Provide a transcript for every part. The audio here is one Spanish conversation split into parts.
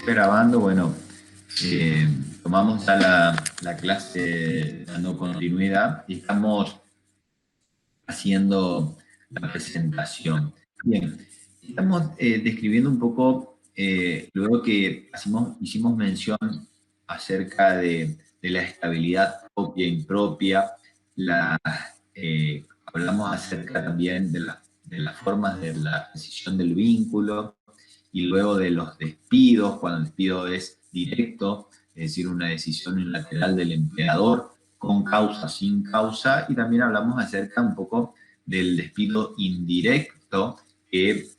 grabando, bueno, tomamos ya la clase dando continuidad y estamos haciendo la presentación. Bien, estamos describiendo un poco, luego que hicimos mención acerca de la estabilidad propia e impropia, hablamos acerca también de las formas de la decisión del vínculo, y luego de los despidos, cuando el despido es directo, es decir, una decisión unilateral del empleador, con causa, sin causa, y también hablamos acerca un poco del despido indirecto que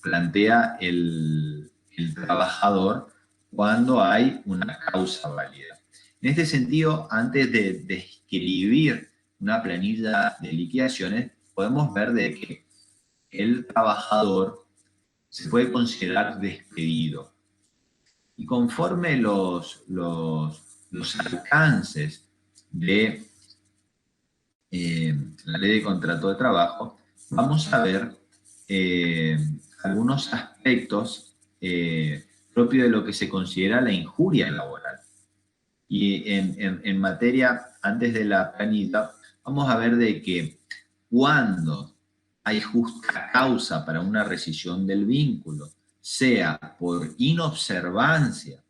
plantea el trabajador cuando hay una causa válida. En este sentido, antes de describir una planilla de liquidaciones, podemos ver de que el trabajador se puede considerar despedido. Y conforme los alcances de la ley de contrato de trabajo, vamos a ver algunos aspectos propios de lo que se considera la injuria laboral. Y en materia, antes de la planilla, vamos a ver de que cuando hay justa causa para una rescisión del vínculo, sea por inobservancia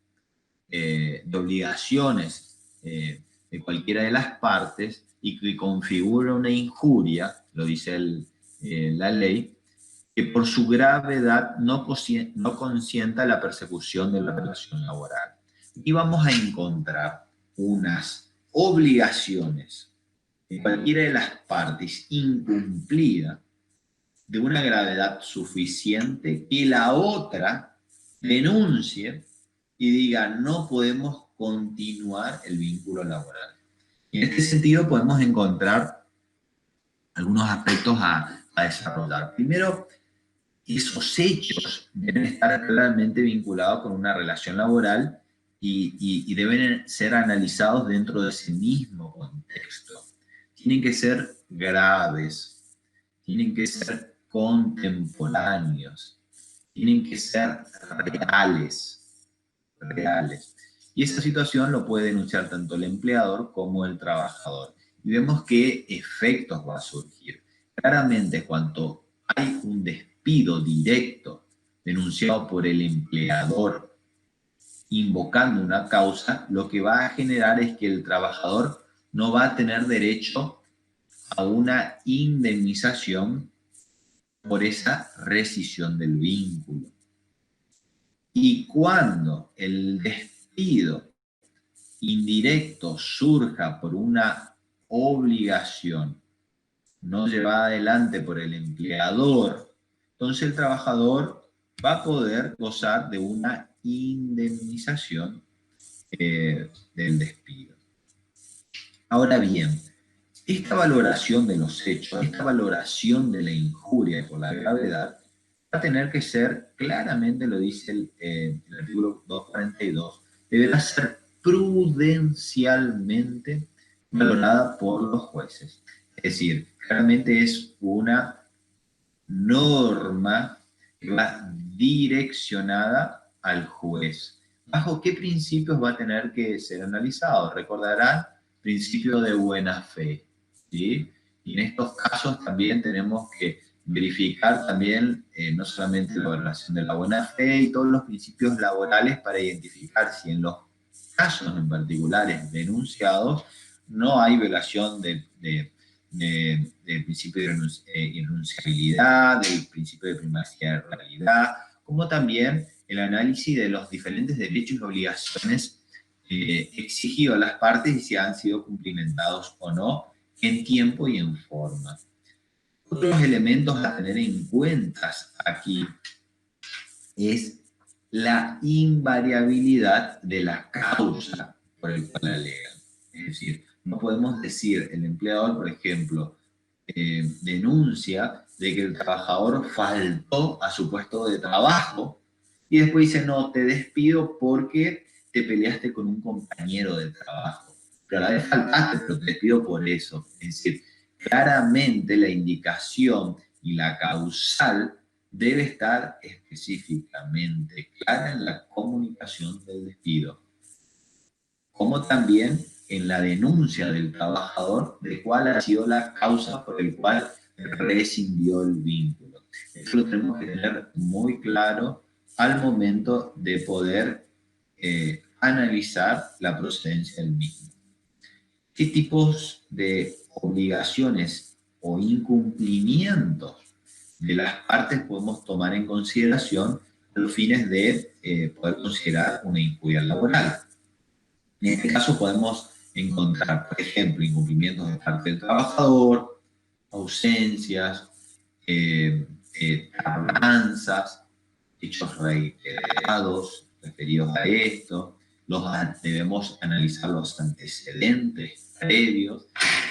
de obligaciones de cualquiera de las partes y que configura una injuria, lo dice la ley, que por su gravedad no consienta la persecución de la relación laboral. Y vamos a encontrar unas obligaciones de cualquiera de las partes incumplida de una gravedad suficiente que la otra denuncie y diga no podemos continuar el vínculo laboral. Y en este sentido podemos encontrar algunos aspectos a desarrollar. Primero, esos hechos deben estar claramente vinculados con una relación laboral y deben ser analizados dentro de ese mismo contexto. Tienen que ser graves, tienen que ser contemporáneos, tienen que ser reales. Y esa situación lo puede denunciar tanto el empleador como el trabajador. Y vemos qué efectos va a surgir. Claramente, cuando hay un despido directo denunciado por el empleador invocando una causa, lo que va a generar es que el trabajador no va a tener derecho a una indemnización por esa rescisión del vínculo. Y cuando el despido indirecto surja por una obligación no llevada adelante por el empleador, entonces el trabajador va a poder gozar de una indemnización del despido. Ahora bien, esta valoración de los hechos, esta valoración de la injuria por la gravedad, va a tener que ser, claramente lo dice el artículo 242, deberá ser prudencialmente valorada por los jueces. Es decir, claramente es una norma que va direccionada al juez. ¿Bajo qué principios va a tener que ser analizado? Recordarán, principio de buena fe, ¿sí? Y en estos casos también tenemos que verificar también no solamente la valoración de la buena fe y todos los principios laborales para identificar si en los casos en particulares denunciados no hay violación del principio de irrenunciabilidad, del principio de primacía de realidad, como también el análisis de los diferentes derechos y obligaciones exigidos a las partes y si han sido cumplimentados o no en tiempo y en forma. Otros elementos a tener en cuenta aquí es la invariabilidad de la causa por el cual alegan. Es decir, no podemos decir, el empleador, por ejemplo, denuncia de que el trabajador faltó a su puesto de trabajo y después dice, no, te despido porque te peleaste con un compañero de trabajo. Pero a la vez faltaste, pero te despido por eso. Es decir, claramente la indicación y la causal debe estar específicamente clara en la comunicación del despido, como también en la denuncia del trabajador de cuál ha sido la causa por el cual rescindió el vínculo. Eso lo tenemos que tener muy claro al momento de poder analizar la procedencia del mismo. ¿Qué tipos de obligaciones o incumplimientos de las partes podemos tomar en consideración a los fines de poder considerar una injuria laboral? En este caso podemos encontrar, por ejemplo, incumplimientos de parte del trabajador, ausencias, tardanzas, hechos reiterados referidos a esto. Debemos analizar los antecedentes previos,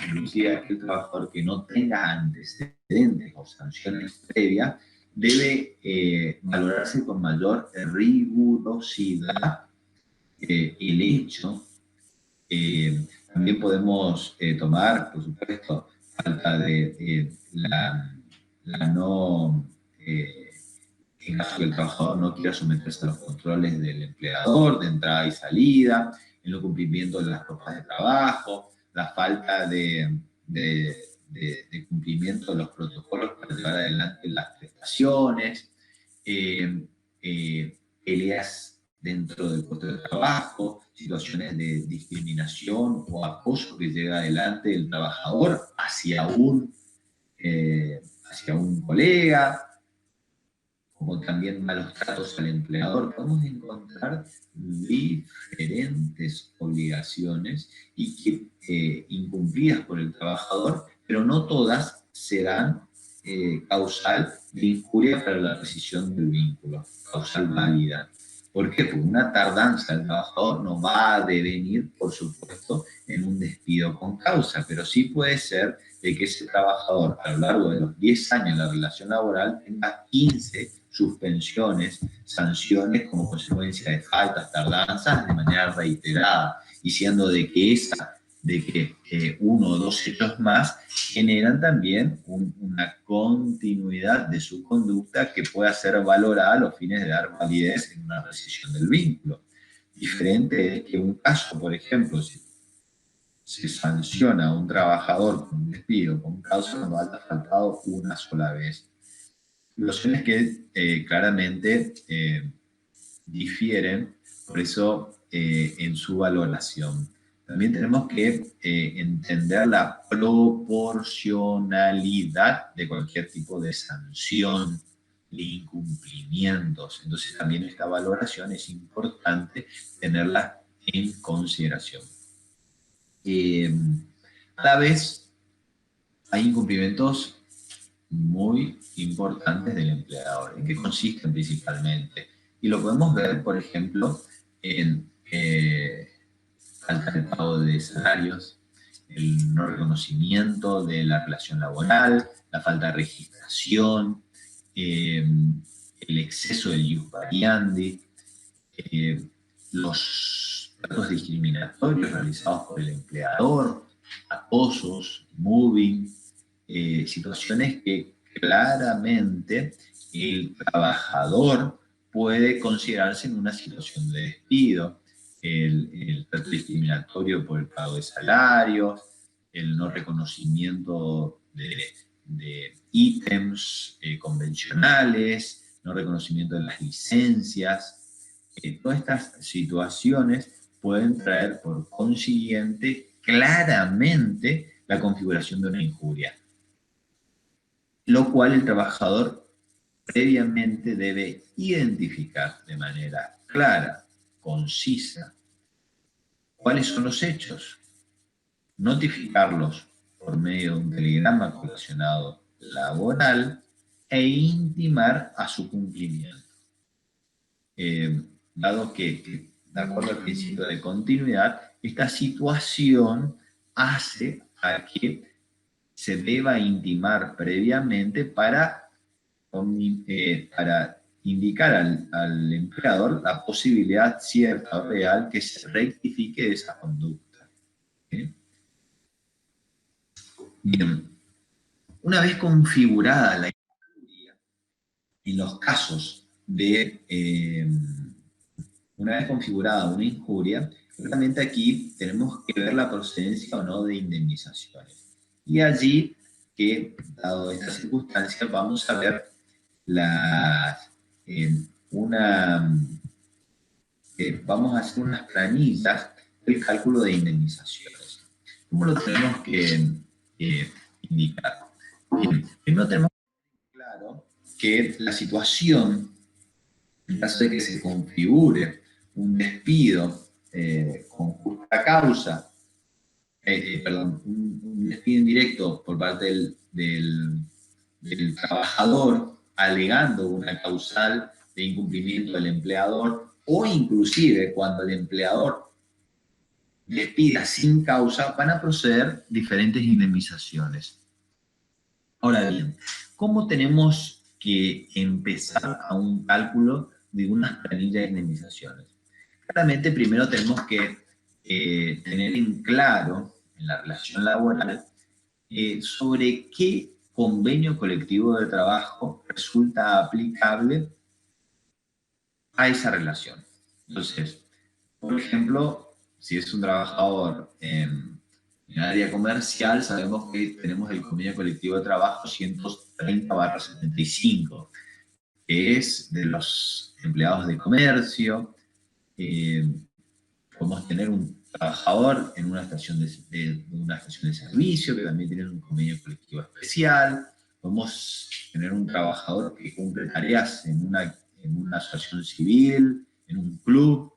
inclusive aquel trabajador que no tenga antecedentes o sanciones previas, debe valorarse con mayor rigurosidad el hecho. También podemos tomar, por supuesto, falta de la no, en caso que el trabajador no quiera someterse a los controles del empleador, de entrada y salida, en el cumplimiento de las propuestas de trabajo, la falta de cumplimiento de los protocolos para llevar adelante las prestaciones, peleas dentro del puesto de trabajo, situaciones de discriminación o acoso que llega adelante el trabajador hacia un colega, como también malos tratos al empleador. Podemos encontrar diferentes obligaciones y que incumplidas por el trabajador, pero no todas serán causal de injuria para la rescisión del vínculo, causal válida. ¿Por qué? Porque una tardanza del trabajador no va a devenir, por supuesto, en un despido con causa, pero sí puede ser de que ese trabajador a lo largo de los 10 años de la relación laboral tenga 15 suspensiones, sanciones como consecuencia de faltas, tardanzas de manera reiterada, y siendo de que uno o dos hechos más generan también una continuidad de su conducta que pueda ser valorada a los fines de dar validez en una rescisión del vínculo. Diferente es que un caso, por ejemplo, si se sanciona a un trabajador con un despido con causa cuando haya faltado una sola vez. Situaciones que claramente difieren, por eso en su valoración. También tenemos que entender la proporcionalidad de cualquier tipo de sanción, de incumplimientos. Entonces también esta valoración es importante tenerla en consideración. A la vez hay incumplimientos muy importantes del empleador. ¿En qué consisten principalmente? Y lo podemos ver, por ejemplo, en falta de pago de salarios, el no reconocimiento de la relación laboral, la falta de registración, el exceso del ius variandi, los tratos discriminatorios realizados por el empleador, acosos, moving, situaciones que claramente el trabajador puede considerarse en una situación de despido, el trato discriminatorio por el pago de salarios, el no reconocimiento de ítems convencionales, no reconocimiento de las licencias. Todas estas situaciones pueden traer por consiguiente claramente la configuración de una injuria, lo cual el trabajador previamente debe identificar de manera clara, concisa, cuáles son los hechos, notificarlos por medio de un telegrama colacionado laboral e intimar a su cumplimiento. Dado que, de acuerdo al principio de continuidad, esta situación hace a que se deba intimar previamente para indicar al empleador la posibilidad cierta o real que se rectifique de esa conducta. ¿Sí? Bien, una vez configurada la injuria, en los casos de, una vez configurada una injuria, realmente aquí tenemos que ver la procedencia o no de indemnizaciones. Y allí, que dado estas circunstancias, vamos a ver las, una, vamos a hacer unas planillas del cálculo de indemnizaciones. ¿Cómo lo tenemos que indicar? Bien, primero tenemos claro que la situación, en caso de que se configure un despido con justa causa, perdón, un despido indirecto por parte del trabajador alegando una causal de incumplimiento del empleador, o inclusive cuando el empleador despida sin causa, van a proceder diferentes indemnizaciones. Ahora bien, ¿cómo tenemos que empezar a un cálculo de unas planillas de indemnizaciones? Claramente, primero tenemos que tener en claro en la relación laboral sobre qué convenio colectivo de trabajo resulta aplicable a esa relación. Entonces, por ejemplo, si es un trabajador en el área comercial, sabemos que tenemos el convenio colectivo de trabajo 130/75, que es de los empleados de comercio. Podemos tener un trabajador en una estación una estación de servicio que también tiene un convenio colectivo especial. Podemos tener un trabajador que cumple tareas en una asociación civil, en un club,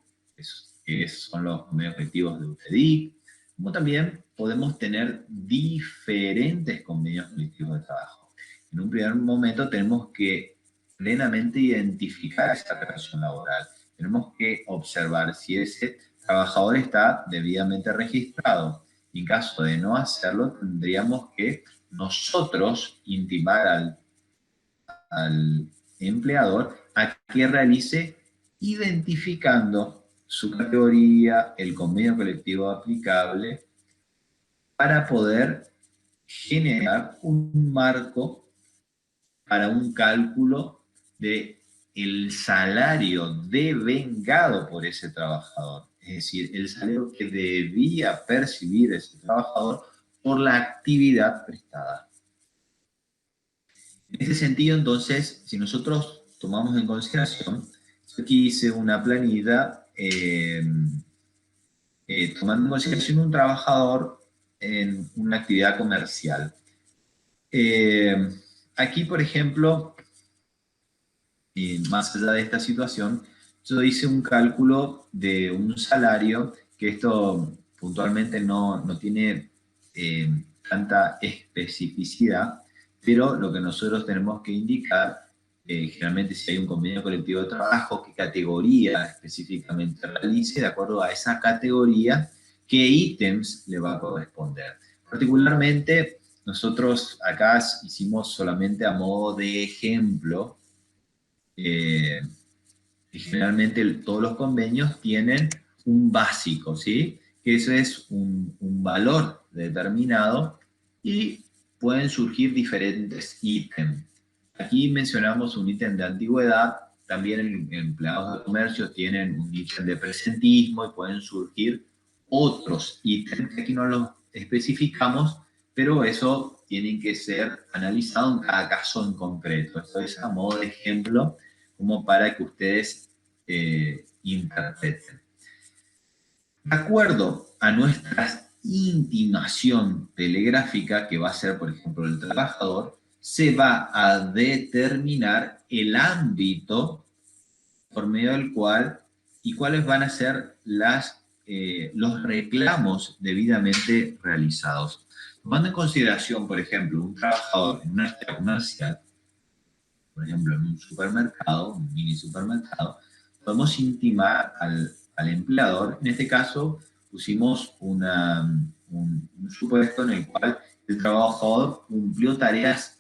que son los convenios colectivos de UTEDIC. Como también podemos tener diferentes convenios colectivos de trabajo. En un primer momento tenemos que plenamente identificar esta relación laboral. Tenemos que observar si ese trabajador está debidamente registrado. Y en caso de no hacerlo, tendríamos que nosotros intimar al empleador a que realice identificando su categoría, el convenio colectivo aplicable, para poder generar un marco para un cálculo de el salario devengado por ese trabajador, es decir, el salario que debía percibir ese trabajador por la actividad prestada. En ese sentido, entonces, si nosotros tomamos en consideración, yo aquí hice una planilla tomando en consideración un trabajador en una actividad comercial. Aquí, por ejemplo, más allá de esta situación, yo hice un cálculo de un salario, que esto puntualmente no tiene tanta especificidad, pero lo que nosotros tenemos que indicar, generalmente si hay un convenio colectivo de trabajo, qué categoría específicamente realice, de acuerdo a esa categoría, qué ítems le va a corresponder. Particularmente, nosotros acá hicimos solamente a modo de ejemplo, y generalmente todos los convenios tienen un básico, ¿sí? Que eso es un valor determinado y pueden surgir diferentes ítems. Aquí mencionamos un ítem de antigüedad, también empleados de comercio tienen un ítem de presentismo y pueden surgir otros ítems que aquí no los especificamos, pero eso tiene que ser analizado en cada caso en concreto. Esto es a modo de ejemplo, como para que ustedes interpreten. De acuerdo a nuestra intimación telegráfica, que va a ser, por ejemplo, el trabajador, se va a determinar el ámbito por medio del cual y cuáles van a ser los reclamos debidamente realizados. Tomando en consideración, por ejemplo, un trabajador en una actividad comercial, por ejemplo, en un supermercado, un mini supermercado, podemos intimar al empleador. En este caso, pusimos un supuesto en el cual el trabajador cumplió tareas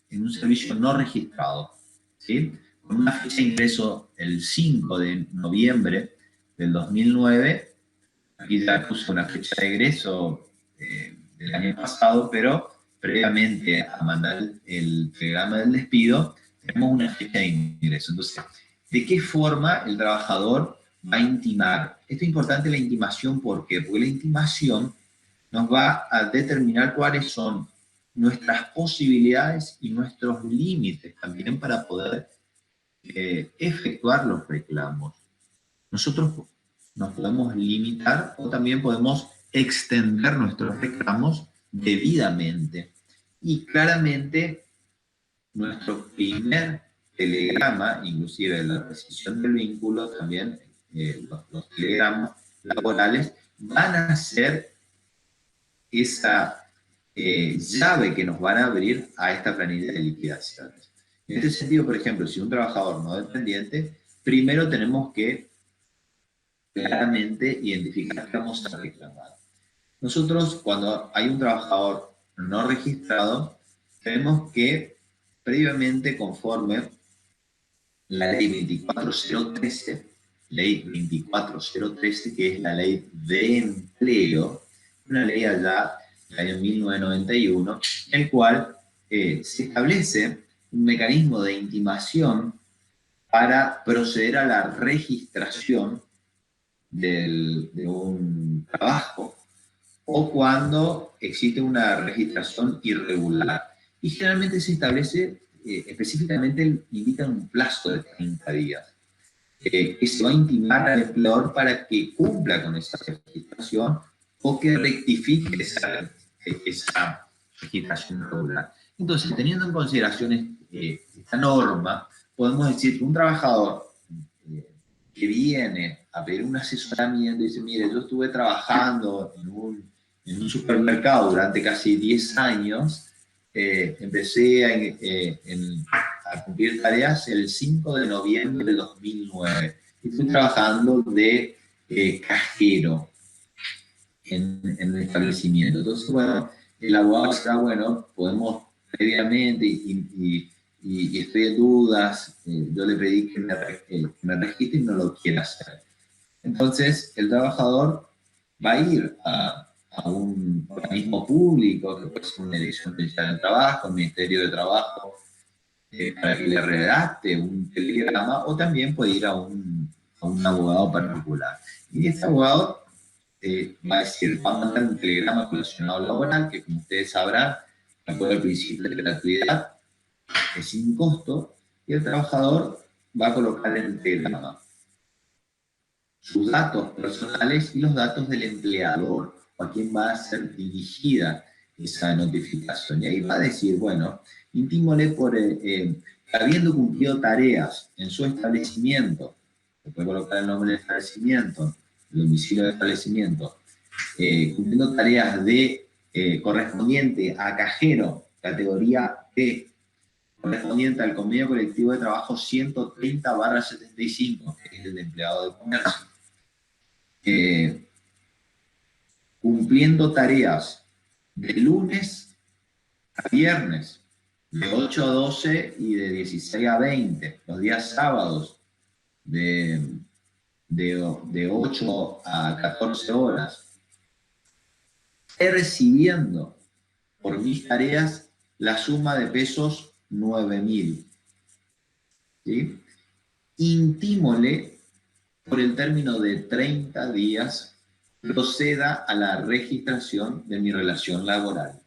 en un servicio no registrado, ¿sí? Con una fecha de ingreso el 5 de noviembre del 2009. Aquí ya puse una fecha de egreso del año pasado, pero previamente a mandar el telegrama del despido, tenemos una fecha de ingreso. Entonces, ¿de qué forma el trabajador va a intimar? Esto es importante, la intimación, ¿por qué? Porque la intimación nos va a determinar cuáles son nuestras posibilidades y nuestros límites también para poder efectuar los reclamos. Nosotros nos podemos limitar o también podemos extender nuestros reclamos debidamente. Y claramente nuestro primer telegrama, inclusive la rescisión del vínculo, también los telegramas laborales, van a ser esa llave que nos van a abrir a esta planilla de liquidaciones. En este sentido, por ejemplo, si un trabajador no dependiente, primero tenemos que claramente identificar qué vamos a reclamar. Nosotros, cuando hay un trabajador no registrado, tenemos que, previamente, conforme la ley 24013, que es la ley de empleo, una ley allá del año 1991, en el cual se establece un mecanismo de intimación para proceder a la registración de un trabajo o cuando existe una registración irregular. Y generalmente se establece, específicamente indica un plazo de 30 días, que se va a intimar al empleador para que cumpla con esa registración o que rectifique esa registración irregular. Entonces, teniendo en consideración esta norma, podemos decir que un trabajador que viene a pedir un asesoramiento y dice, mire, yo estuve trabajando en un supermercado durante casi 10 años, empecé a cumplir tareas el 5 de noviembre de 2009 y estoy trabajando de cajero en el establecimiento. Entonces, bueno, el abogado está, bueno, podemos previamente y estoy en dudas, yo le pedí que me registre y no lo quiere hacer. Entonces, el trabajador va a ir a un organismo público, que puede ser una dirección especial del trabajo, el Ministerio de Trabajo, para que le redacte un telegrama, o también puede ir a un abogado particular. Y este abogado va a decir, va a mandar un telegrama relacionado laboral, que como ustedes sabrán, de acuerdo al principio de gratuidad, es sin costo, y el trabajador va a colocar en el telegrama sus datos personales y los datos del empleador, o a quién va a ser dirigida esa notificación. Y ahí va a decir, bueno, intímole por, habiendo cumplido tareas en su establecimiento, se puede colocar el nombre del establecimiento, el domicilio del establecimiento, cumpliendo tareas de correspondiente a cajero, categoría B, correspondiente al convenio colectivo de trabajo 130/75, que es el de empleado de comercio. Cumpliendo tareas de lunes a viernes, de 8 a 12 y de 16 a 20, los días sábados de 8 a 14 horas, recibiendo por mis tareas la suma de pesos 9.000. ¿Sí? Intímole por el término de 30 días proceda a la registración de mi relación laboral,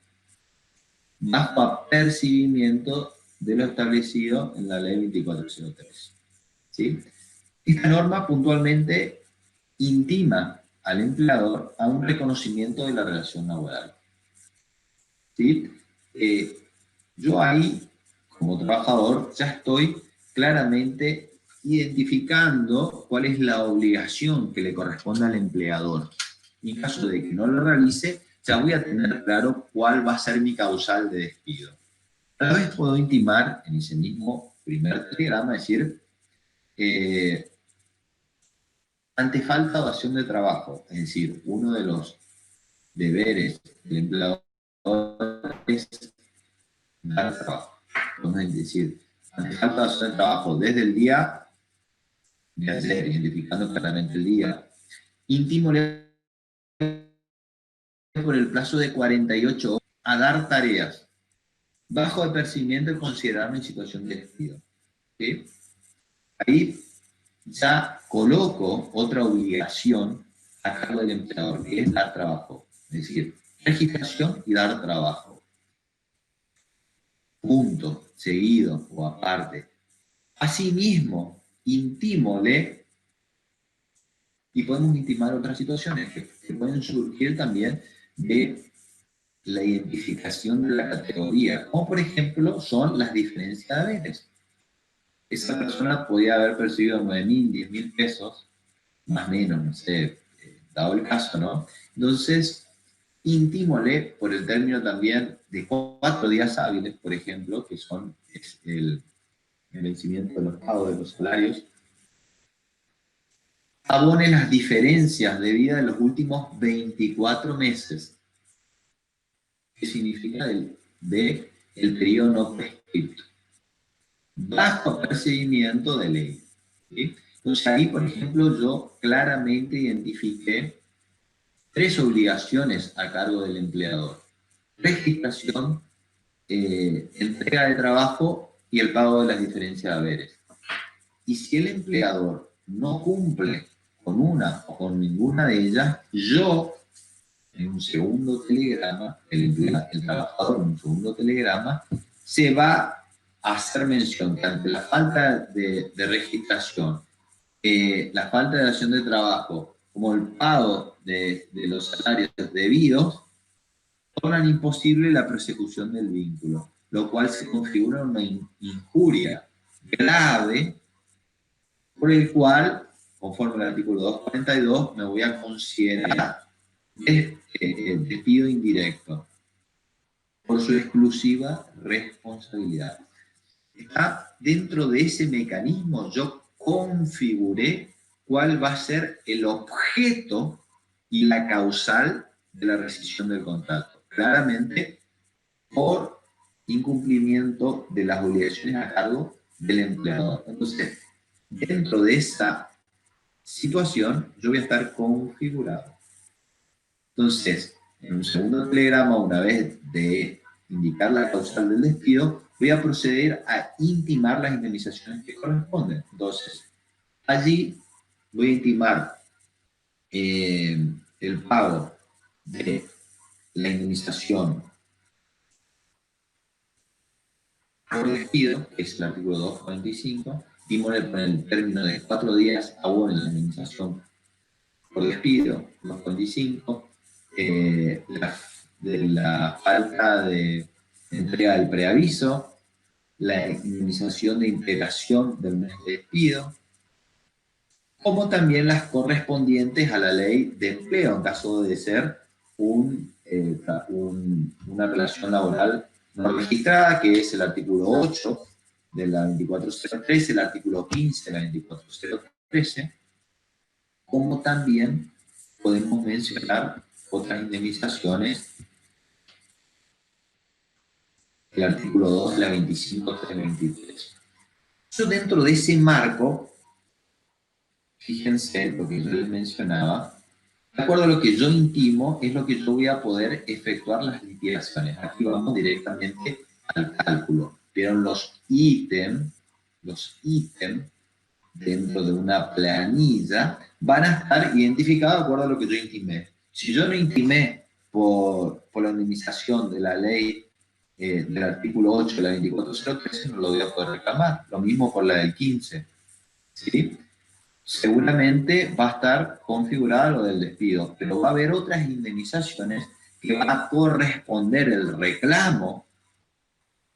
bajo apercibimiento de lo establecido en la ley 2403. ¿Sí? Esta norma puntualmente intima al empleador a un reconocimiento de la relación laboral. ¿Sí? Yo ahí, como trabajador, ya estoy claramente identificando cuál es la obligación que le corresponde al empleador. Y en caso de que no lo realice, ya voy a tener claro cuál va a ser mi causal de despido. A la vez puedo intimar en ese mismo primer telegrama, decir, ante falta o acción de trabajo, es decir, uno de los deberes del empleador es dar trabajo. Vamos a decir, ante falta o acción de trabajo desde el día de ayer, identificando claramente el día, intímole por el plazo de 48 horas a dar tareas bajo apercibimiento de considerarme en situación de despido. ¿sí? Ahí ya coloco otra obligación a cargo del empleador, que es dar trabajo. Es decir, registración y dar trabajo. Punto, seguido o aparte. Asimismo, intímole, y podemos intimar otras situaciones que pueden surgir también de la identificación de la categoría, como por ejemplo son las diferencias de haberes. Esa persona podía haber percibido 9.000, 10.000 pesos, más o menos, no sé, dado el caso, ¿no? Entonces, intímole por el término también de 4 días hábiles, por ejemplo, que son el vencimiento de los pagos de los salarios, abone las diferencias de vida de los últimos 24 meses. ¿Qué significa el periodo no prescripto? Bajo procedimiento de ley. ¿Sí? Entonces ahí, por ejemplo, yo claramente identifiqué 3 obligaciones a cargo del empleador. Registración, entrega de trabajo y el pago de las diferencias de haberes. Y si el empleador no cumple con una o con ninguna de ellas, yo, en un segundo telegrama, el trabajador en un segundo telegrama, se va a hacer mención que ante la falta de registración, la falta de acción de trabajo, como el pago de los salarios debidos, tornan imposible la persecución del vínculo, lo cual se configura una injuria grave por el cual, conforme al artículo 242, me voy a considerar despido indirecto por su exclusiva responsabilidad. Está dentro de ese mecanismo, yo configuré cuál va a ser el objeto y la causal de la rescisión del contrato. Claramente, por incumplimiento de las obligaciones a cargo del empleador. Entonces, dentro de esa situación, yo voy a estar configurado. Entonces, en un segundo telegrama, una vez de indicar la causal del despido, voy a proceder a intimar las indemnizaciones que corresponden. Entonces, allí voy a intimar el pago de la indemnización por despido, que es el artículo 245, y por el término de 4 días abone la indemnización por despido, 245, de la falta de entrega del preaviso, la indemnización de integración del mes de despido, como también las correspondientes a la ley de empleo, en caso de ser una relación laboral no registrada, que es el artículo 8 de la 24013, el artículo 15 de la 24013, como también podemos mencionar otras indemnizaciones, el artículo 2 de la 25323. Yo dentro de ese marco, fíjense lo que yo les mencionaba, de acuerdo a lo que yo intimo, es lo que yo voy a poder efectuar las liquidaciones. Aquí vamos directamente al cálculo. Pero los ítems dentro de una planilla van a estar identificados de acuerdo a lo que yo intimé. Si yo no intimé por la indemnización de la ley del artículo 8 de la 24013, no lo voy a poder reclamar. Lo mismo por la del 15. ¿Sí? Seguramente va a estar configurado lo del despido, pero va a haber otras indemnizaciones que van a corresponder el reclamo,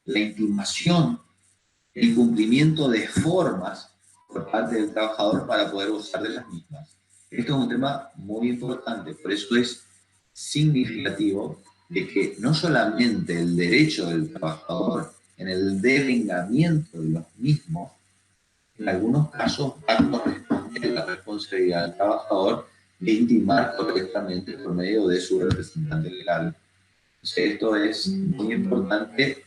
la intimación, el cumplimiento de formas por parte del trabajador para poder gozar de las mismas. Esto es un tema muy importante, por eso es significativo de que no solamente el derecho del trabajador en el devengamiento de los mismos, en algunos casos va a corresponder la responsabilidad del trabajador de intimar correctamente por medio de su representante legal. Entonces, esto es muy importante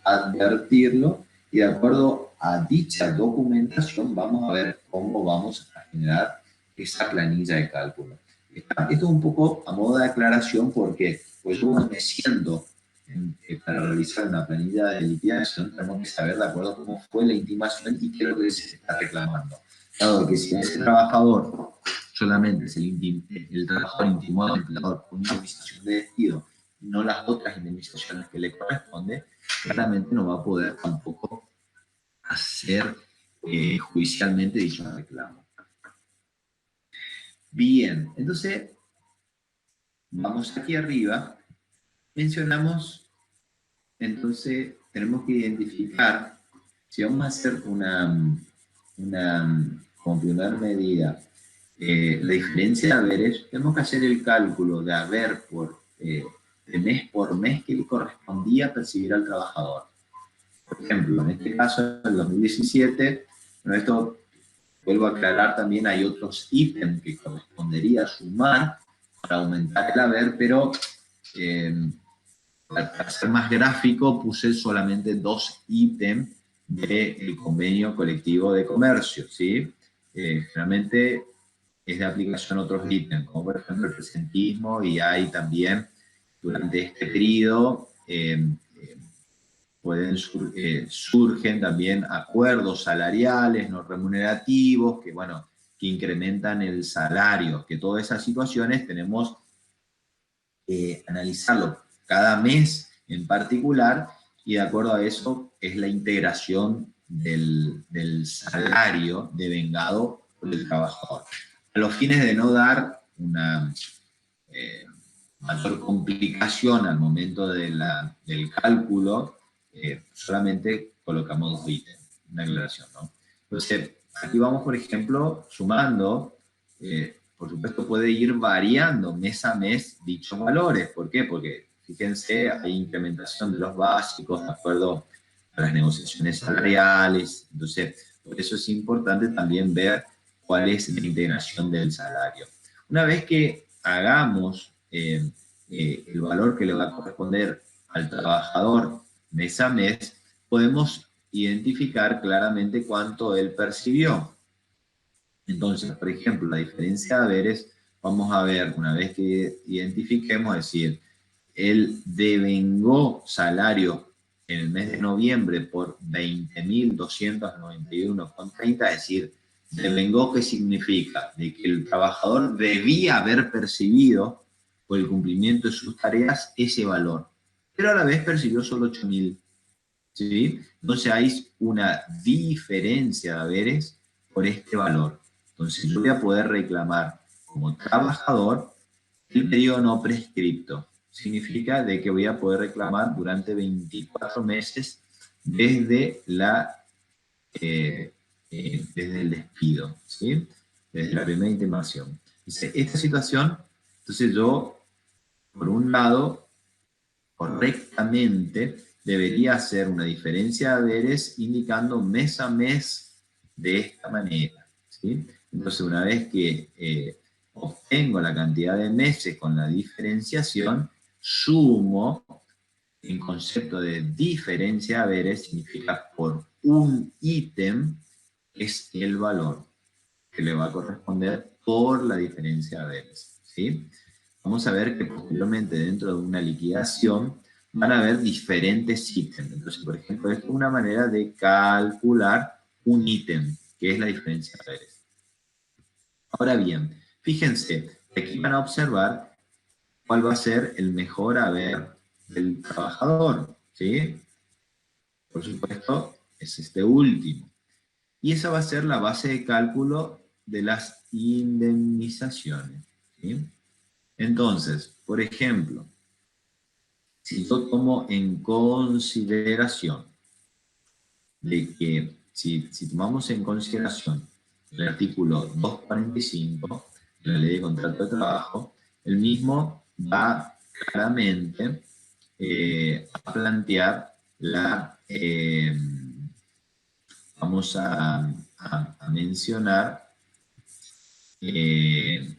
advertirlo, y de acuerdo a dicha documentación vamos a ver cómo vamos a generar esa planilla de cálculo. Esto es un poco a modo de aclaración porque pues yo me siento para realizar una planilla de liquidación tenemos que saber de acuerdo cómo fue la intimación y qué es lo que se está reclamando. Dado que si a ese trabajador solamente el trabajador intimó al empleador con una indemnización de despido y no las otras indemnizaciones que le corresponde, claramente no va a poder tampoco hacer judicialmente dicho reclamo. Bien, entonces vamos aquí arriba, mencionamos, entonces tenemos que identificar, si vamos a hacer como primera medida, la diferencia de haberes, tenemos que hacer el cálculo de haber de mes por mes que le correspondía percibir al trabajador. Por ejemplo, en este caso, en el 2017, bueno, esto vuelvo a aclarar también, hay otros ítems que correspondería sumar para aumentar el haber, pero para ser más gráfico puse solamente 2 ítems del convenio colectivo de comercio, ¿sí? Realmente es de aplicación a otros ítems, como por ejemplo el presentismo, y hay también durante este periodo surgen también acuerdos salariales no remunerativos que, bueno, que incrementan el salario, que todas esas situaciones tenemos que analizarlo cada mes en particular, y de acuerdo a eso es la integración del salario devengado por el trabajador. A los fines de no dar una mayor complicación al momento del cálculo, solamente colocamos 2 ítems, una aclaración, ¿no? Entonces, aquí vamos, por ejemplo, sumando, por supuesto puede ir variando mes a mes dichos valores. ¿Por qué? Porque, fíjense, hay incrementación de los básicos de acuerdo a las negociaciones salariales. Entonces, por eso es importante también ver cuál es la integración del salario. Una vez que hagamos el valor que le va a corresponder al trabajador mes a mes, podemos identificar claramente cuánto él percibió. Entonces, por ejemplo, la diferencia de haberes, vamos a ver, una vez que identifiquemos, es decir, él devengó salario en el mes de noviembre por 20.291,30, es decir, devengó, ¿qué significa? De que el trabajador debía haber percibido por el cumplimiento de sus tareas ese valor, pero a la vez percibió solo 8.000. ¿Sí? Entonces hay una diferencia de haberes por este valor. Entonces yo voy a poder reclamar como trabajador el periodo no prescripto. Significa de que voy a poder reclamar durante 24 meses desde desde el despido, ¿sí? Desde la primera intimación. Dice, esta situación, entonces yo, por un lado, correctamente debería hacer una diferencia de haberes indicando mes a mes de esta manera, ¿sí? Entonces, una vez que obtengo la cantidad de meses con la diferenciación, sumo en concepto de diferencia de haberes, significa por un ítem es el valor que le va a corresponder por la diferencia de haberes, ¿sí? Vamos a ver que posteriormente dentro de una liquidación van a haber diferentes ítems. Entonces, por ejemplo, esto es una manera de calcular un ítem, que es la diferencia de haberes. Ahora bien, fíjense, aquí van a observar cuál va a ser el mejor haber del trabajador, ¿sí? Por supuesto, es este último. Y esa va a ser la base de cálculo de las indemnizaciones, ¿sí? Entonces, por ejemplo, si yo tomo en consideración de que, si tomamos en consideración el artículo 245 de la Ley de Contrato de Trabajo, el mismo va claramente a plantear vamos a mencionar el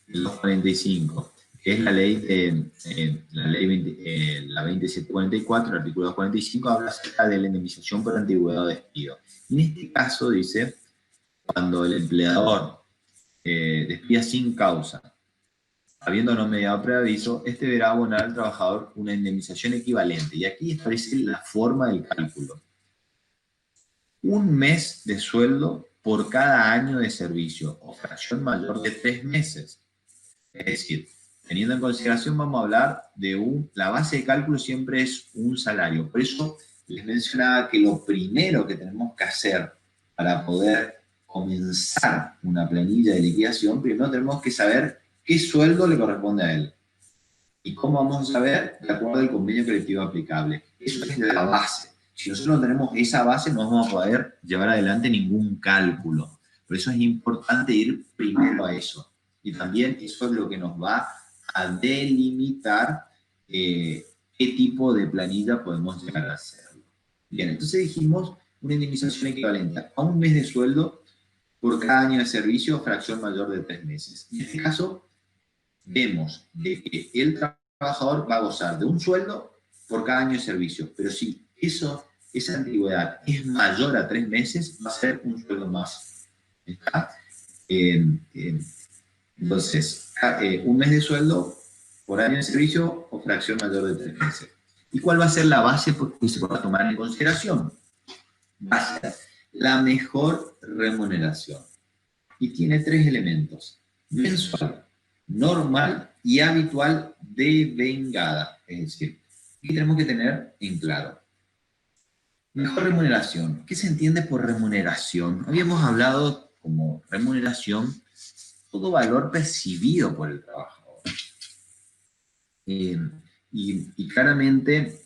245, que es la ley la 2744, el artículo 245, habla acerca de la indemnización por antigüedad o despido. En este caso dice, cuando el empleador despida sin causa habiendo no mediado preaviso, este deberá abonar al trabajador una indemnización equivalente. Y aquí establece la forma del cálculo. Un mes de sueldo por cada año de servicio o fracción mayor de 3 meses. Es decir, teniendo en consideración, vamos a hablar de la base de cálculo siempre es un salario. Por eso les mencionaba que lo primero que tenemos que hacer para poder comenzar una planilla de liquidación, primero tenemos que saber qué sueldo le corresponde a él. ¿Y cómo vamos a saber? De acuerdo al convenio colectivo aplicable. Eso es la base. Si nosotros no tenemos esa base, no vamos a poder llevar adelante ningún cálculo. Por eso es importante ir primero a eso. Y también eso es lo que nos va a delimitar qué tipo de planilla podemos llegar a hacerlo. Bien, entonces dijimos una indemnización equivalente a un mes de sueldo por cada año de servicio o fracción mayor de 3 meses. En este caso, vemos de que el trabajador va a gozar de un sueldo por cada año de servicio, pero si esa antigüedad es mayor a 3 meses, va a ser un sueldo más. ¿Está? Entonces, un mes de sueldo por año de servicio o fracción mayor de 3 meses. ¿Y cuál va a ser la base que se va a tomar en consideración? Va a ser la mejor remuneración. Y tiene 3 elementos: mensual, normal y habitual devengada. Es decir, ¿qué tenemos que tener en claro? Mejor remuneración. ¿Qué se entiende por remuneración? Habíamos hablado como remuneración todo valor percibido por el trabajador. Y claramente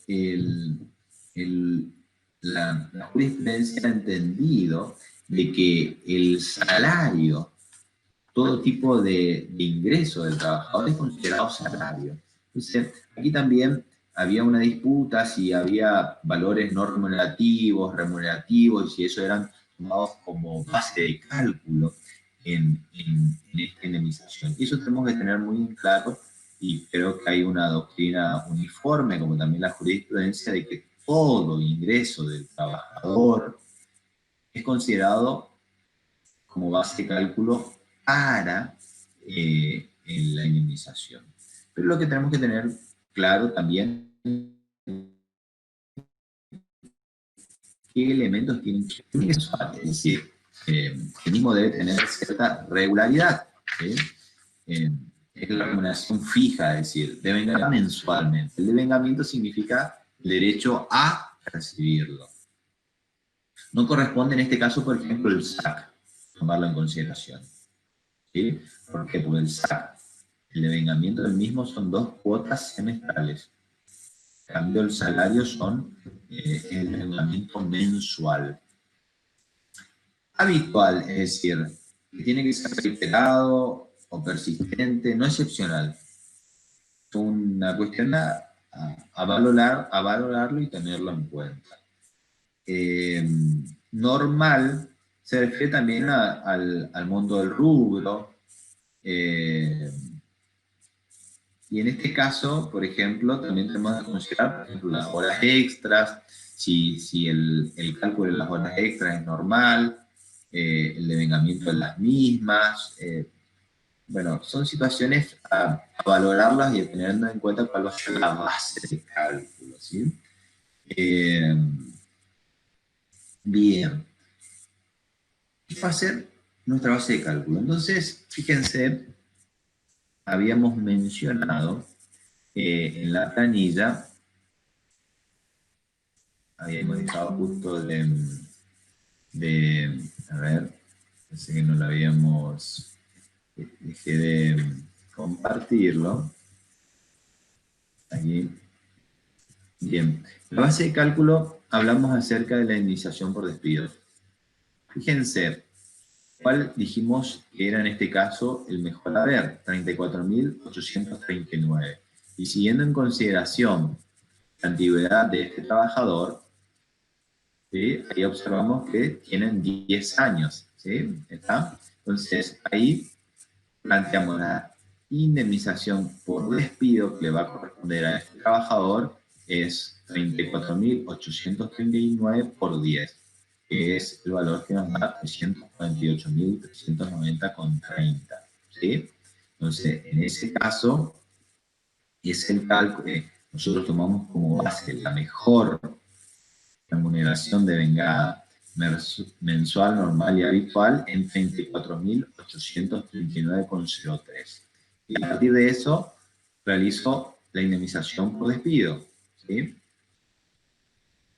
la jurisprudencia ha entendido de que el salario, todo tipo de ingreso del trabajador es considerado salario. Entonces, aquí también había una disputa si había valores no remunerativos, remunerativos, y si eso eran tomados como base de cálculo en esta indemnización. Y eso tenemos que tener muy en claro, y creo que hay una doctrina uniforme, como también la jurisprudencia, de que todo ingreso del trabajador es considerado como base de cálculo para en la indemnización. Pero lo que tenemos que tener claro también qué elementos tienen que ser, es decir, el mismo debe tener cierta regularidad. ¿Sí? Es la remuneración fija, es decir, devenga mensualmente. El devengamiento significa el derecho a recibirlo. No corresponde en este caso, por ejemplo, el SAC, tomarlo en consideración. ¿Sí? ¿Por qué? Porque el SAC, el devengamiento del mismo son 2 cuotas semestrales. En cambio, el salario son el devengamiento mensual. Habitual, es decir, que tiene que ser reiterado o persistente, no excepcional. Es una cuestión a valorarlo y tenerlo en cuenta. Normal se refiere también al mundo del rubro. Y en este caso, por ejemplo, también tenemos que considerar, por ejemplo, las horas extras, si el cálculo de las horas extras es normal, el devengamiento de las mismas. Bueno, son situaciones a valorarlas y a tener en cuenta cuál va a ser la base de cálculo, ¿sí? Bien. ¿Qué va a ser nuestra base de cálculo? Entonces, fíjense, habíamos mencionado en la planilla, habíamos dejado justo a ver, pensé que no lo habíamos, dejé de compartirlo. Aquí. Bien, la base de cálculo, hablamos acerca de la indemnización por despido. Fíjense, ¿cuál dijimos que era en este caso el mejor haber? 34.839. Y siguiendo en consideración la antigüedad de este trabajador, ¿sí? Ahí observamos que tienen 10 años. ¿Sí? ¿Está? Entonces, ahí planteamos la indemnización por despido que le va a corresponder a este trabajador es 34.839 por 10, que es el valor que nos da 348.390,30. ¿Sí? Entonces, en ese caso, es el cálculo, nosotros tomamos como base la mejor remuneración de vengada mensual, normal y habitual en 34.839,03. Y a partir de eso, realizo la indemnización por despido, ¿sí?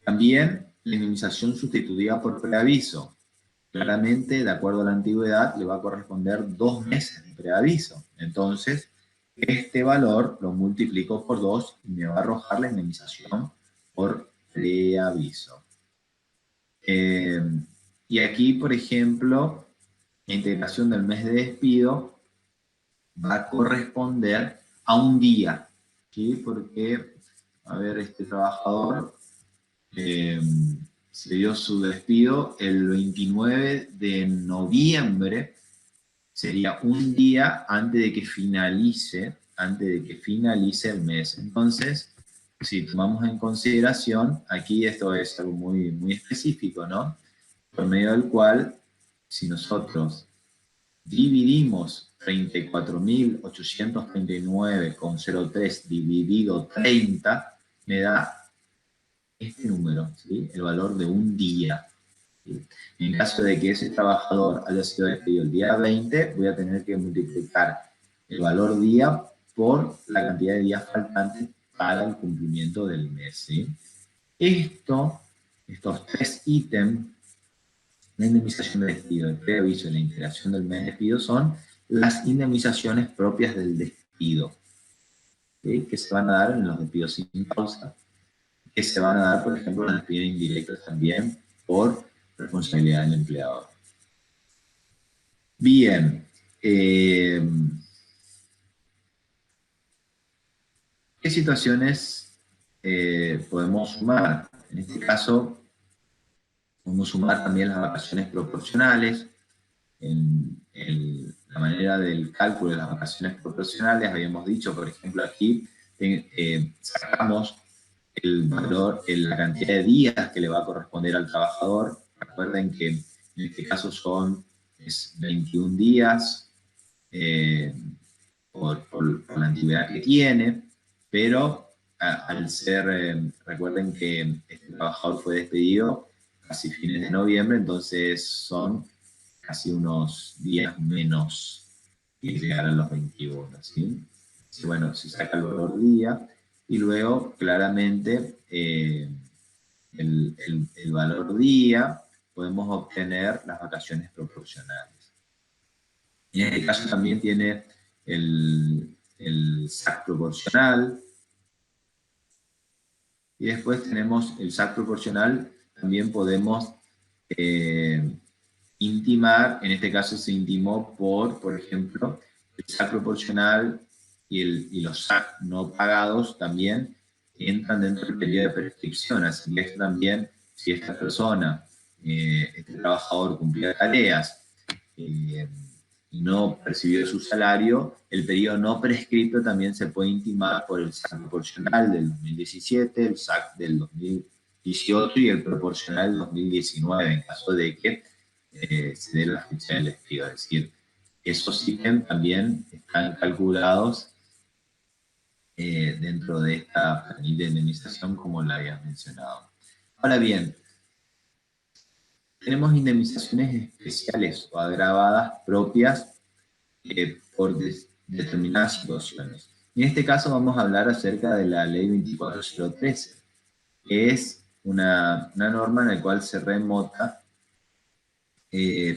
También la indemnización sustituida por preaviso. Claramente, de acuerdo a la antigüedad, le va a corresponder 2 meses de preaviso. Entonces, este valor lo multiplico por 2 y me va a arrojar la indemnización por preaviso. Y aquí, por ejemplo, la integración del mes de despido va a corresponder a un día, ¿sí? Porque, a ver, este trabajador se dio su despido el 29 de noviembre, sería un día antes de que finalice el mes. Entonces, si tomamos en consideración, aquí esto es algo muy, muy específico, ¿no? Por medio del cual, si nosotros dividimos 34.839,03 dividido 30, me da este número, ¿sí? El valor de un día. ¿Sí? En caso de que ese trabajador haya sido despedido el día 20, voy a tener que multiplicar el valor día por la cantidad de días faltantes para el cumplimiento del mes, ¿sí? Estos 3 ítems, la indemnización de despido, el preaviso y la integración del mes de despido, son las indemnizaciones propias del despido, ¿sí? Que se van a dar en los despidos sin causa, que se van a dar, por ejemplo, en los despidos indirectos también por responsabilidad del empleador. Bien. ¿Qué situaciones podemos sumar? En este caso, podemos sumar también las vacaciones proporcionales. En la manera del cálculo de las vacaciones proporcionales, habíamos dicho, por ejemplo, aquí sacamos el valor, la cantidad de días que le va a corresponder al trabajador. Recuerden que en este caso es 21 días por la antigüedad que tiene, pero al ser, recuerden que este trabajador fue despedido casi fines de noviembre, entonces son casi unos días menos que llegar a los 21, ¿sí? Bueno, se saca el valor día y luego claramente el valor día podemos obtener las vacaciones proporcionales. En este caso también tiene el SAC proporcional. Y después tenemos el SAC proporcional, también podemos intimar, en este caso se intimó por ejemplo, el SAC proporcional y los SAC no pagados también entran dentro del periodo de prescripción, así que esto también, si esta persona, este trabajador cumplía tareas, y no percibió su salario, el periodo no prescrito también se puede intimar por el SAC proporcional del 2017, el SAC del 2018 y el proporcional del 2019, en caso de que se dé la fecha del despido. Es decir, esos ítems también están calculados dentro de esta planilla de indemnización, como la había mencionado. Ahora bien, tenemos indemnizaciones especiales o agravadas propias por determinadas situaciones. En este caso vamos a hablar acerca de la ley 24013, que es una norma en la cual se remota,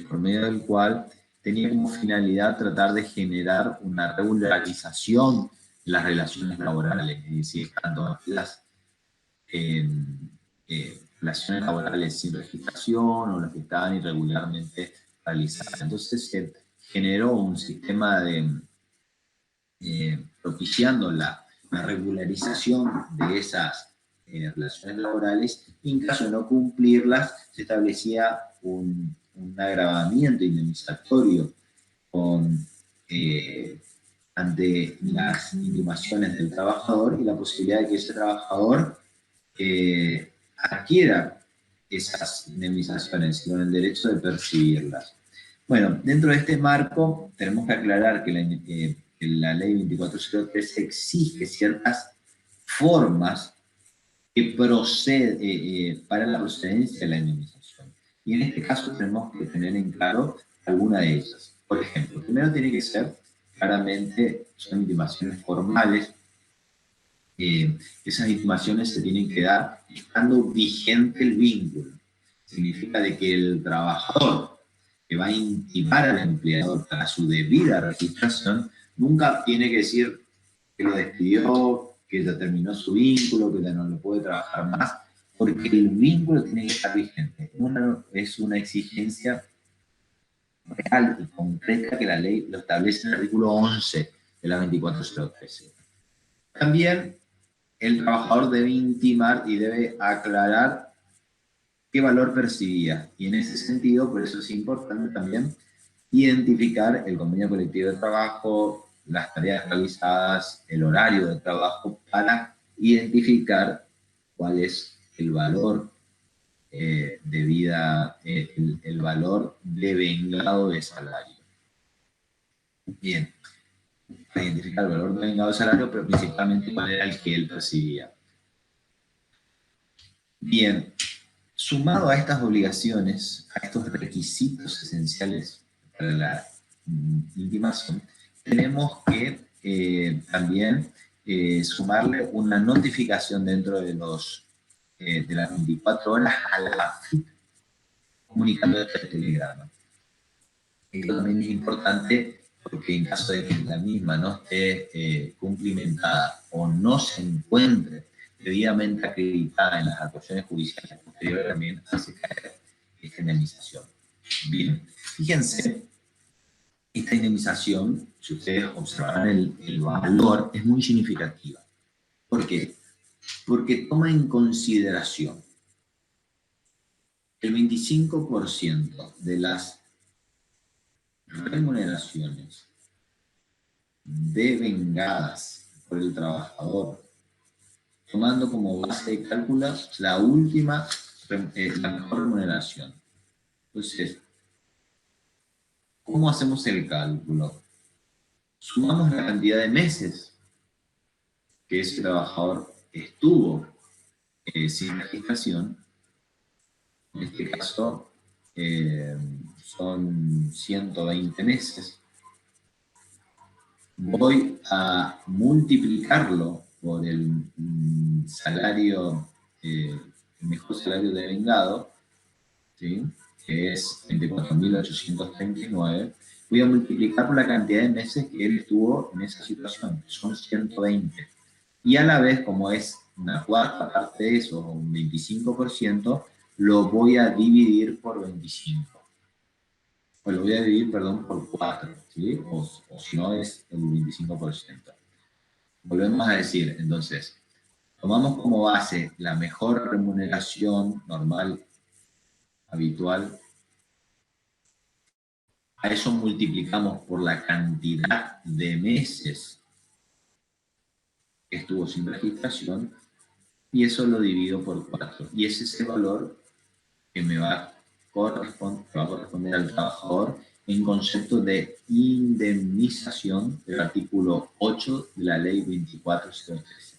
por medio del cual tenía como finalidad tratar de generar una regularización de las relaciones laborales, es decir, tanto las relaciones laborales sin registración o las que estaban irregularmente realizadas. Entonces se generó un sistema de propiciando la regularización de esas relaciones laborales, y en caso de no cumplirlas se establecía un agravamiento indemnizatorio ante las intimaciones del trabajador y la posibilidad de que ese trabajador adquiera esas indemnizaciones con el derecho de percibirlas. Bueno, dentro de este marco tenemos que aclarar que la ley 2403 exige ciertas formas que para la procedencia de la indemnización. Y en este caso tenemos que tener en claro alguna de ellas. Por ejemplo, primero tiene que ser, claramente, son intimaciones formales. Esas intimaciones se tienen que dar estando vigente el vínculo. Significa de que el trabajador que va a intimar al empleador para su debida registración nunca tiene que decir que lo despidió, que ya terminó su vínculo, que ya no lo puede trabajar más, porque el vínculo tiene que estar vigente. Es una exigencia real y concreta que la ley lo establece en el artículo 11 de la 24013. También el trabajador debe intimar y debe aclarar qué valor percibía. Y en ese sentido, por eso es importante también identificar el convenio colectivo de trabajo, las tareas realizadas, el horario de trabajo, para identificar cuál es el valor de vida, el valor devengado de salario. Bien, para identificar el valor devengado de salario, pero principalmente cuál era el que él percibía. Bien, sumado a estas obligaciones, a estos requisitos esenciales para la intimación, tenemos que también sumarle una notificación dentro de las 24 horas a la AFIP, comunicando este telegrama. Esto también es importante porque en caso de que la misma no esté cumplimentada o no se encuentre debidamente acreditada en las actuaciones judiciales posteriores, también hace caer esta indemnización. Bien, fíjense, esta indemnización, si ustedes observarán el valor, es muy significativa. ¿Por qué? Porque toma en consideración el 25% de las remuneraciones devengadas por el trabajador, tomando como base de cálculo la última, la mejor remuneración. Entonces, ¿cómo hacemos el cálculo? Sumamos la cantidad de meses que ese trabajador estuvo sin registración. En este caso, son 120 meses. Voy a multiplicarlo por el salario, el mejor salario devengado, ¿sí? Que es 24.839. Voy a multiplicar por la cantidad de meses que él estuvo en esa situación, que son 120. Y a la vez, como es una cuarta parte de eso, un 25%, lo voy a dividir por 25. O lo voy a dividir, perdón, por 4, ¿sí? O si no es el 25%. Volvemos a decir, entonces, tomamos como base la mejor remuneración normal, habitual. A eso multiplicamos por la cantidad de meses que estuvo sin registración y eso lo divido por 4. Y ese es el valor que me va a corresponder al trabajador en concepto de indemnización del artículo 8 de la ley 24013.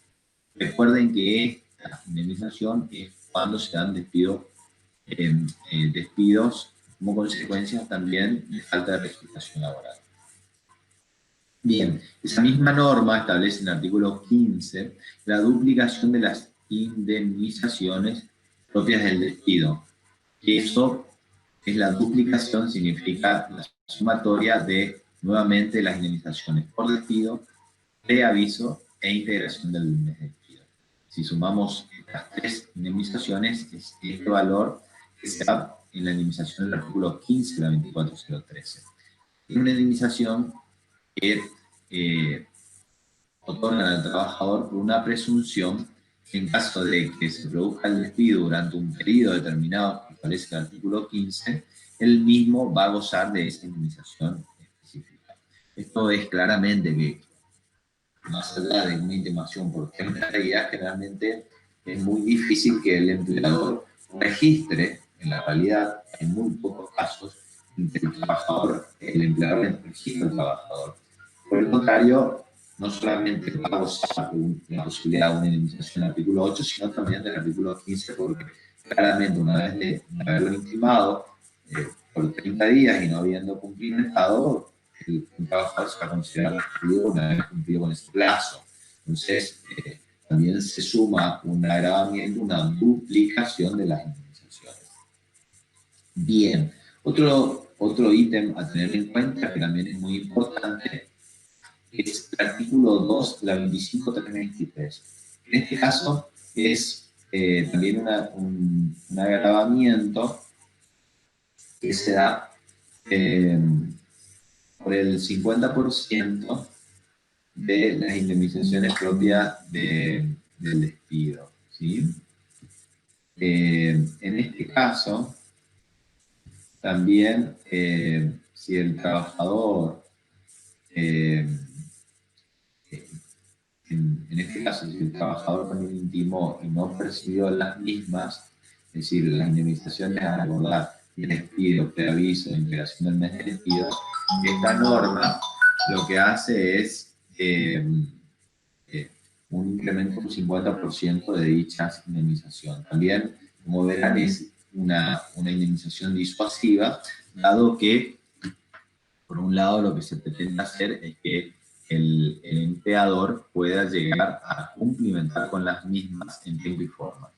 Recuerden que esta indemnización es cuando se dan despidos como consecuencia también de falta de registración laboral. Bien, esa misma norma establece en el artículo 15 la duplicación de las indemnizaciones propias del despido. Que eso es la duplicación, significa la sumatoria de nuevamente las indemnizaciones por despido, preaviso e integración del mes de despido. Si sumamos estas tres indemnizaciones, es este valor que se da en la indemnización del artículo 15 de la 24013. Es una indemnización que otorgan al trabajador por una presunción en caso de que se produzca el despido durante un periodo determinado que establece el artículo 15, él mismo va a gozar de esa indemnización específica. Esto es claramente que, más allá de una intimación por temporalidad, generalmente es muy difícil que el empleador registre, en la realidad, en muy pocos casos, el empleador registra al trabajador. Por el contrario, no solamente va a gozar la posibilidad de una indemnización del artículo 8, sino también del artículo 15, porque claramente una vez de haberlo intimado por 30 días y no habiendo cumplimentado, el trabajador se va a considerar despedido una vez cumplido con ese plazo. Entonces, también se suma un agravamiento, una duplicación de las indemnizaciones. Bien, otro ítem a tener en cuenta, que también es muy importante, es el artículo 2 de la 25.323. En este caso es también un agravamiento que se da por el 50% de las indemnizaciones propias del despido, ¿sí? En este caso, también si el trabajador, en este caso, si el trabajador también intimó y no percibió las mismas, es decir, las indemnizaciones a abordar y el despido, preaviso, integración del mes de despido, esta norma lo que hace es un incremento del 50% de dichas indemnización. También, como verán, es una indemnización disuasiva, dado que, por un lado, lo que se pretende hacer es que el empleador pueda llegar a cumplimentar con las mismas en tiempo y forma.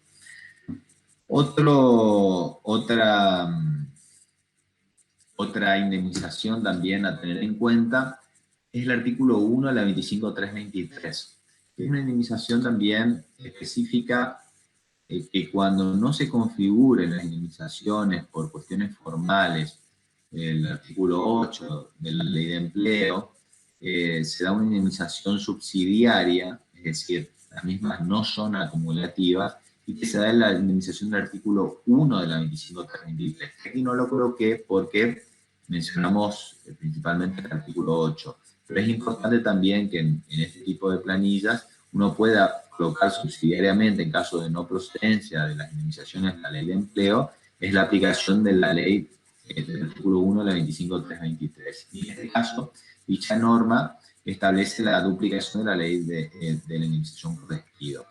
Otra indemnización también a tener en cuenta es el artículo 1 de la 25.323, que es una indemnización también específica que cuando no se configuren las indemnizaciones por cuestiones formales, el artículo 8 de la Ley de Empleo, se da una indemnización subsidiaria, es decir, las mismas no son acumulativas, y que se da en la indemnización del artículo 1 de la 25.323. Aquí no lo coloqué porque mencionamos principalmente el artículo 8, pero es importante también que en este tipo de planillas uno pueda colocar subsidiariamente, en caso de no procedencia de las indemnizaciones de la Ley de Empleo, es la aplicación de la ley del artículo 1 de la 25.323. Y en este caso, dicha norma establece la duplicación de la ley de la indemnización por despido.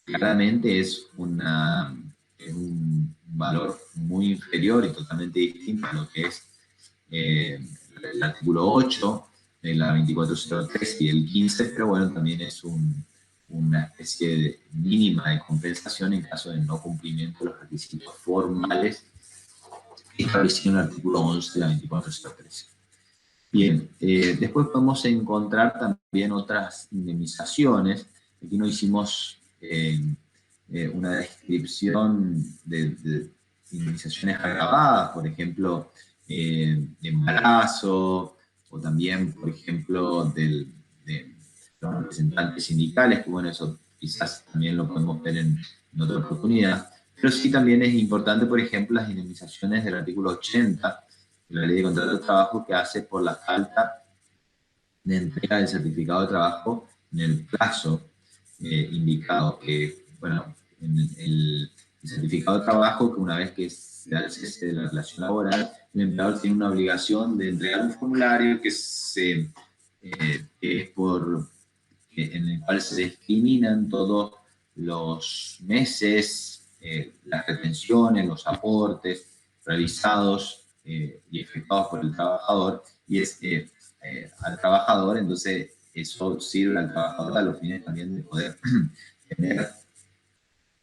Claramente es un valor muy inferior y totalmente distinto a lo que es el artículo 8 de la 2403 y el 15, pero bueno, también es una especie de mínima de compensación en caso de no cumplimiento de los requisitos formales establecidos en el artículo 11 de la 2403. Bien, después podemos encontrar también otras indemnizaciones. Aquí no hicimos una descripción de indemnizaciones agravadas, por ejemplo, de embarazo, o también, por ejemplo, de los representantes sindicales, que bueno, eso quizás también lo podemos ver en otra oportunidad. Pero sí también es importante, por ejemplo, las indemnizaciones del artículo 80 de la Ley de Contrato de Trabajo, que hace por la falta de entrega del certificado de trabajo en el plazo indicado, que, bueno, en el certificado de trabajo, que una vez que se da el cese de la relación laboral, el empleador tiene una obligación de entregar un formulario que es en el cual se discriminan todos los meses, las retenciones, los aportes realizados y efectuados por el trabajador, y es al trabajador, entonces eso sirve al trabajador a los fines también de poder tener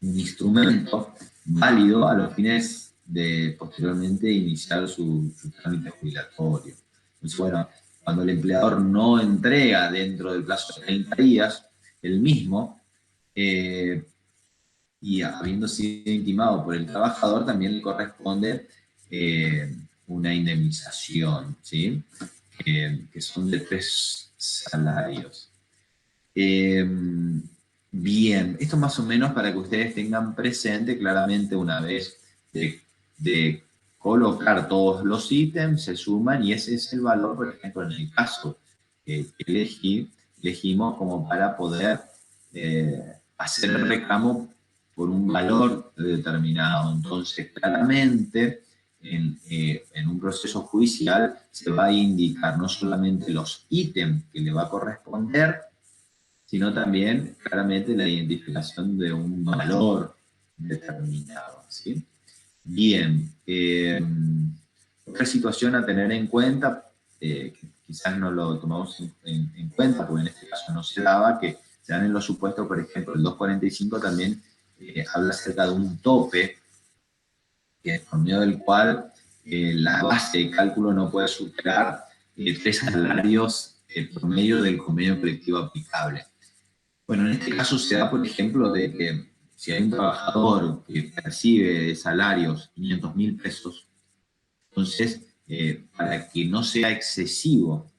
un instrumento válido a los fines de posteriormente iniciar su trámite jubilatorio. Entonces, bueno, cuando el empleador no entrega dentro del plazo de 30 días el mismo, y habiendo sido intimado por el trabajador, también le corresponde una indemnización, ¿sí? Que son de 3 salarios. Bien, esto más o menos para que ustedes tengan presente claramente una vez de colocar todos los ítems, se suman y ese es el valor, por ejemplo, en el caso que elegimos como para poder hacer el reclamo por un valor determinado. Entonces, claramente, en un proceso judicial se va a indicar no solamente los ítems que le va a corresponder, sino también claramente la identificación de un valor determinado, ¿sí? Bien, otra situación a tener en cuenta, que quizás no lo tomamos en cuenta, porque en este caso no se daba, que se dan en los supuestos, por ejemplo, el 245 también habla acerca de un tope, que por medio del cual la base de cálculo no puede superar 3 salarios promedio del convenio colectivo aplicable. Bueno, en este caso se da, por ejemplo, de que si hay un trabajador que percibe salarios 500.000 pesos, entonces, para que no sea excesivo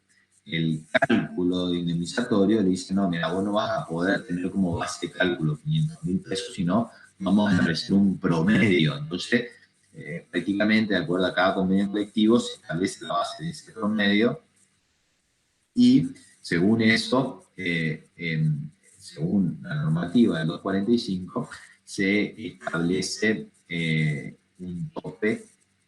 el cálculo de indemnizatorio, le dice, no, mira, vos no vas a poder tener como base de cálculo 500.000 pesos, sino vamos a establecer un promedio. Entonces, prácticamente, de acuerdo a cada convenio colectivo, se establece la base de ese promedio y, según eso, según la normativa del 245, se establece un tope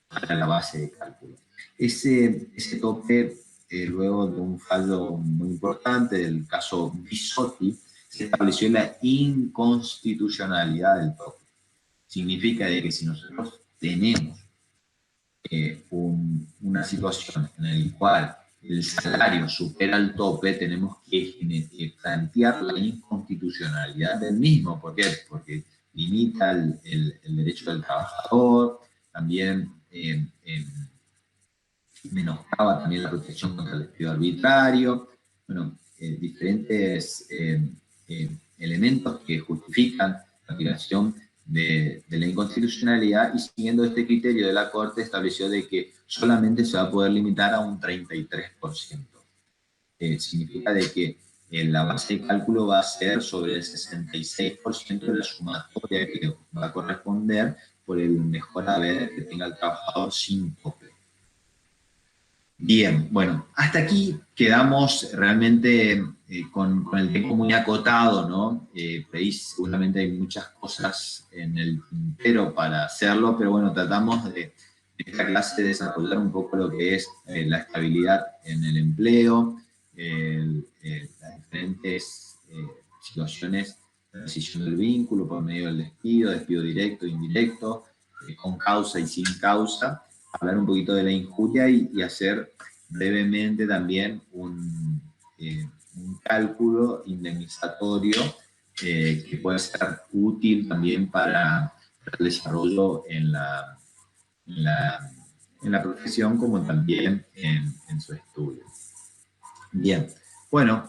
para la base de cálculo. Ese tope, luego de un fallo muy importante del caso Bisotti, se estableció la inconstitucionalidad del tope. Significa de que si nosotros tenemos una situación en la cual el salario supera el tope, tenemos que plantear la inconstitucionalidad del mismo. ¿Por qué? Porque limita el derecho del trabajador, también menoscaba también la protección contra el despido arbitrario, bueno, diferentes elementos que justifican la violación de la inconstitucionalidad, y siguiendo este criterio de la Corte estableció de que solamente se va a poder limitar a un 33%. Significa de que la base de cálculo va a ser sobre el 66% de la sumatoria que va a corresponder por el mejor haber que tenga el trabajador sin tope. Bien, bueno, hasta aquí quedamos realmente con el tiempo muy acotado, ¿no? Por ahí seguramente hay muchas cosas en el tintero para hacerlo, pero bueno, tratamos de esta clase de desarrollar un poco lo que es la estabilidad en el empleo, las diferentes situaciones de decisión del vínculo por medio del despido directo, indirecto, con causa y sin causa, hablar un poquito de la injuria y hacer brevemente también un cálculo indemnizatorio que puede ser útil también para el desarrollo en la profesión, como también en su estudio. Bien, bueno,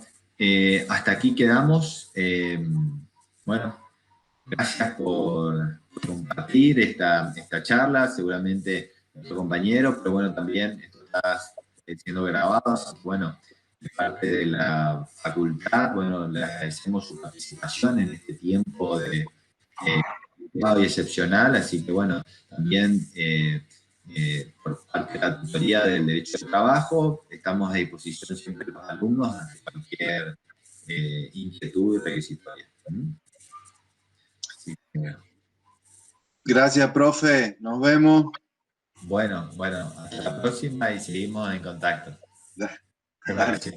hasta aquí quedamos. Bueno, gracias por compartir esta charla, seguramente nuestro compañero, pero bueno, también esto está siendo grabado, bueno, de parte de la facultad, bueno, le agradecemos su participación en este tiempo de y excepcional, así que bueno, también por parte de la tutoría del derecho de trabajo, estamos a disposición siempre de los alumnos ante cualquier inquietud y requisitoria. Así que, gracias, profe. Nos vemos. bueno, hasta la próxima y seguimos en contacto. Gracias.